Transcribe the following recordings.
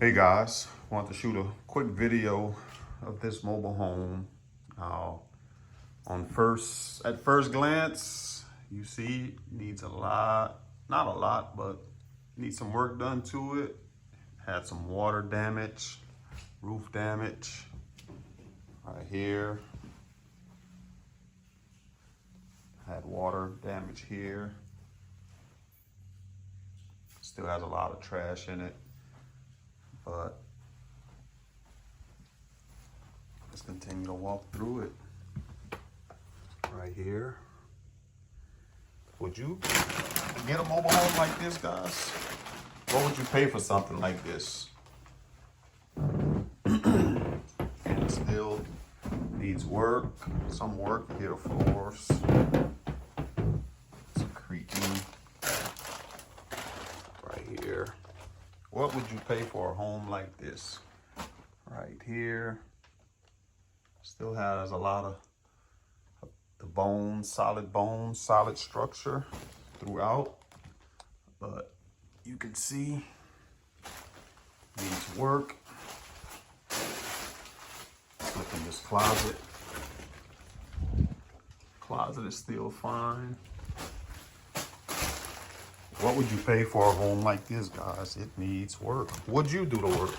Hey guys, want to shoot a quick video of this mobile home. Now, at first glance, you see it needs a lot, not a lot, but needs some work done to it. Had some water damage, roof damage, right here. Had water damage here. Still has a lot of trash in it, but let's continue to walk through it. Right here. Would you get a mobile home like this, guys? What would you pay for something like this? And it still needs work, some work here, floors. It's creaking right here. What would you pay for a home like this? Right here. Still has a lot of the bones, solid structure throughout. But you can see needs work. Let's look in this closet. Closet is still fine. What would you pay for a home like this, guys? It needs work. Would you do the work?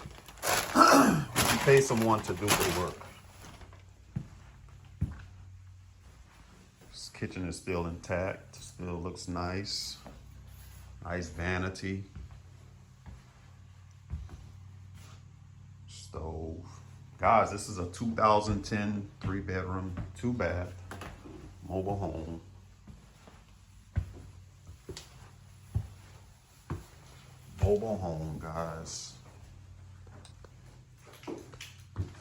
Would you pay someone to do the work? This kitchen is still intact. Still looks nice. Nice vanity. Stove. Guys, this is a 2010 3-bedroom, 2-bath mobile home. Mobile home, guys.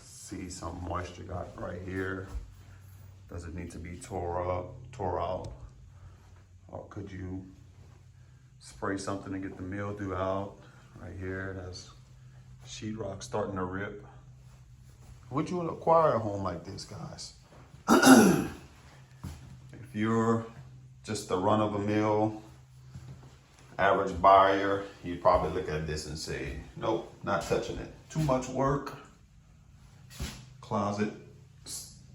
See some moisture got right here. Does it need to be tore out? Or could you spray something to get the mildew out? Right here, it has sheetrock starting to rip. Would you acquire a home like this, guys? If you're just a run-of-the-mill average buyer, you'd probably look at this and say, nope, not touching it. Too much work. Closet,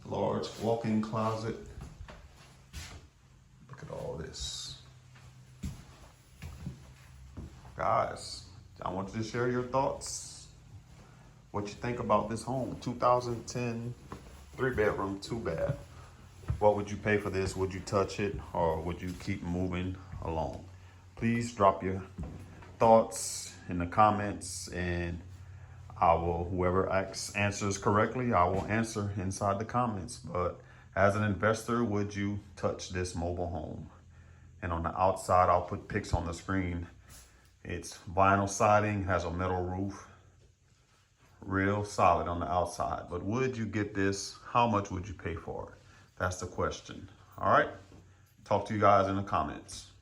large walk-in closet. Look at all this. Guys, I want you to share your thoughts. What you think about this home. 2010, 3-bedroom, 2-bath. What would you pay for this? Would you touch it, or would you keep moving along? Please drop your thoughts in the comments, and whoever answers correctly, I will answer inside the comments. But as an investor, would you touch this mobile home? And on the outside, I'll put pics on the screen. It's vinyl siding, has a metal roof, real solid on the outside. But would you get this? How much would you pay for it? That's the question. All right. Talk to you guys in the comments.